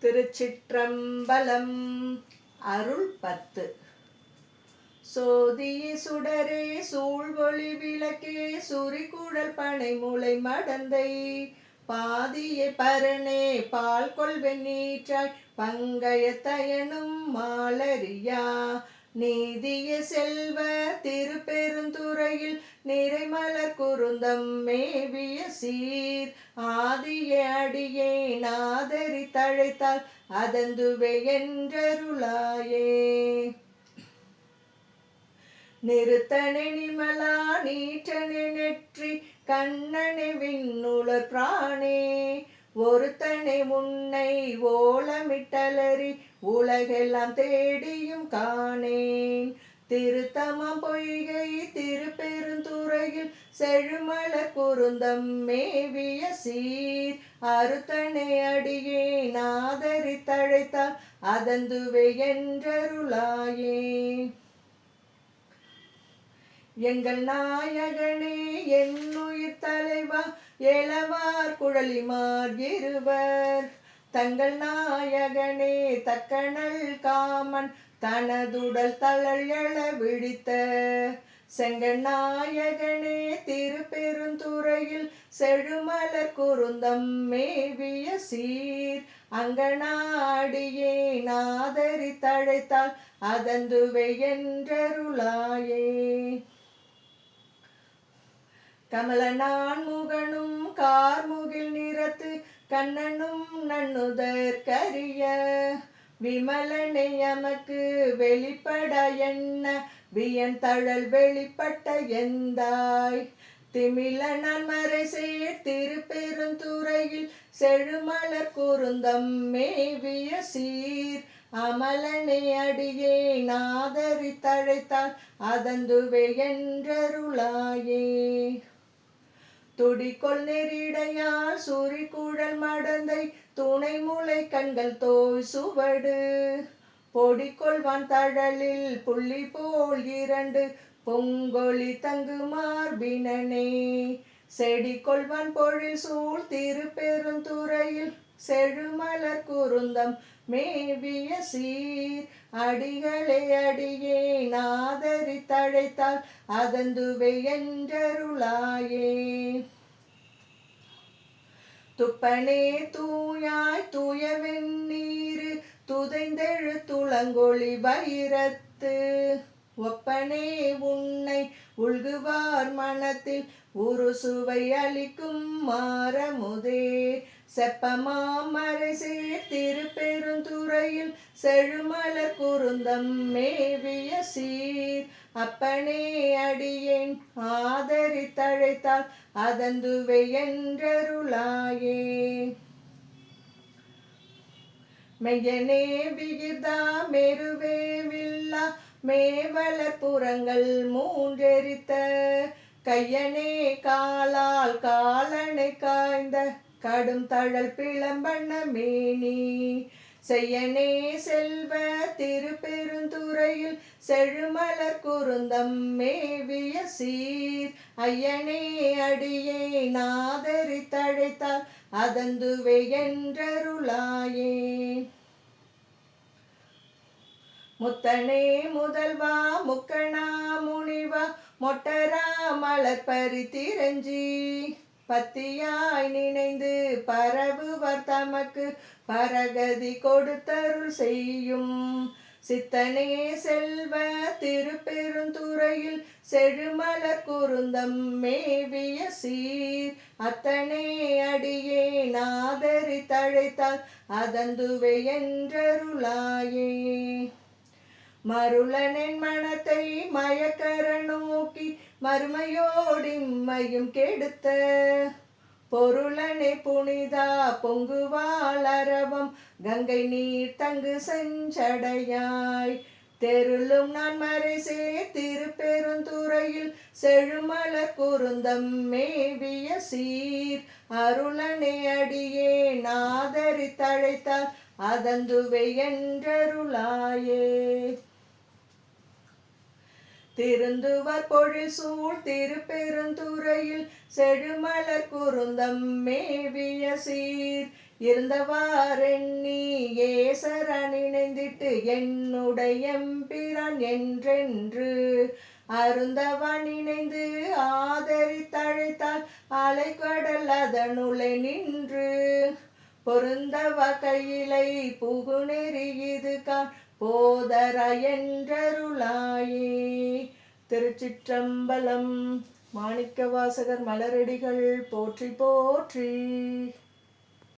திருச்சிற்றம்பலம். அருள் 10. சோதியே சுடரே சூழ்வொளி விளக்கே சுரிகுழல் பனை முளை மடந்தை பாதியே பரனே பால் கொள்வெண்ணீற்றாய் பங்கய தயனும் மாலரியா நீதிய செல்வ திருப்பெருந்துறையில் நிறைமலர் குருந்தம் மேவிய சீர் ஆதிய அடியே நாதரி தழைத்தால் அதந்துவே என்றருளாயே. நிறுத்தனை நிமலா நீற்றனை நெற்றி கண்ணனை விண்ணுளர் பிராணே ஒருத்தனை முன்னை ஓலமிட்டலறி உலகெல்லாம் தேடியும் காணேன். திருத்தமம் பொய்கை திருப்பெருந்துறையில் செழுமலர் குருந்தம் மேவிய சீர் அறுத்தனை அடியே நாதரி தழைத்தால் அதந்துவே என்றருளாயே. எங்கள் நாயகனே என்னுயிர் தலைவா எழவார் குழலிமார் இருவர் தங்கள் நாயகனே தக்கணல் காமன் தனதுடல் தளல் எழ விழித்த செங்கல் நாயகனே திருப்பெருந்துறையில் செழுமலர் குருந்தம் மேவிய சீர் அங்கனாடியே நாதரி தழைத்தால் அதந்துவே என்றருளாயே. கமலனான் முகனும் கார்முகில் நிறத்து கண்ணனும் நன்னுதற் கரிய விமலனை எமக்கு வெளிப்பட என்ன வியன் தழல் வெளிப்பட்ட எந்தாய் திமிலனான் மறைசேர் திருப்பெருந்துறையில் செழுமலர் குருந்தம் மேவிய சீர் அமலனை அடியே நாதரி தழைத்தால் அதந்துவே என்றருளாயே. துடிக்கொள் நெறிடையால் சுரிகுழல் மடந்தை துணை முளை கண்கள் தோய் சுவடு பொடிக்கொள்வான் தழலில் புள்ளி போல் இரண்டு பொங்கொழி தங்கு மார்பினனே செடி கொள்வான் பொழில் சூழ் திருப்பெருந்துறையில் செழுமலர் குருந்தம் மேவிய சீர் அடிகளே அடியே நாதரி தழைத்தால் அதந்துவே என்றருளாயே. துப்பனே தூயாய் தூய வெண்ணீரு துதைந்தெழு துளங்கொளி வைரத்து ஒப்பனே உன்னை உள்குவார் மனத்தில் உரு சுவை அளிக்கும் மாரமுதே செப்பமாமரைசேர் திருப்பெருந்துறையில் செழுமலர் குருந்தம் மேவிய சீர் அப்பனே அடியேன் ஆதரி தழைத்தால் அதந்துவே என்றருளாயே. மெய்யனே விகிதா மெருவே வில்லா மேவலர் புறங்கள் மூன்றெரித்த கையனே காலால் காலனை காய்ந்த கடும் தழல் பிளம்பண்ண மேனி செய்யனே செல்வ திருப்பெருந்துறையில் செழுமலர் குருந்தம் மேவிய சீர் ஐயனே அடியே நாதரி தழைத்தால் அதந்துவே என்றருளாயே. முத்தனே முதல்வா முக்கணா முனிவா மொட்டரா மலர்பரி திரஞ்சி பத்தியாய் நினைந்து பரவுவர் தமக்கு பரகதி கொடுத்தருள் செய்யும் சித்தனே செல்வ திருப்பெருந்துறையில் செழுமலர் குருந்தம் மேவிய சீர் அத்தனே அடியே நாதரி தழைத்தால் அதந்துவே என்றருளாயே. மருளனின் மனத்தை மயக்கர நோக்கி மறுமையோடிம்மையும் கெடுத்த பொருளனே புனிதா பொங்குவாள் அரவம் கங்கை நீர் தங்கு செஞ்சடையாய் தெருளும் நான் மறைசே திருப்பெருந்துறையில் செழுமலர் குருந்தம் மேவிய சீர் அருளனை அடியே நாதரி தழைத்தால் அதந்துவே என்றருளாயே. திருந்துவர் பொழில் சூழ் திருப்பெருந்துறையில் செழுமலர் குருந்தம் மேவிய சீர் இருந்தவாறெண்ணி ஏசரன் இணைந்திட்டு என்னுடைய எம்பிரான் என்றென்று அருந்தவன் இணைந்து ஆதரித்தழைத்தால் அலைக்கடல் அதனுளை நின்று பொருந்தவ கையிலை புகுநெறி இது கான் போதரா என்றருளாயே. திருச்சிற்றம்பலம். மாணிக்கவாசகர் மலரடிகள் போற்றி போற்றி.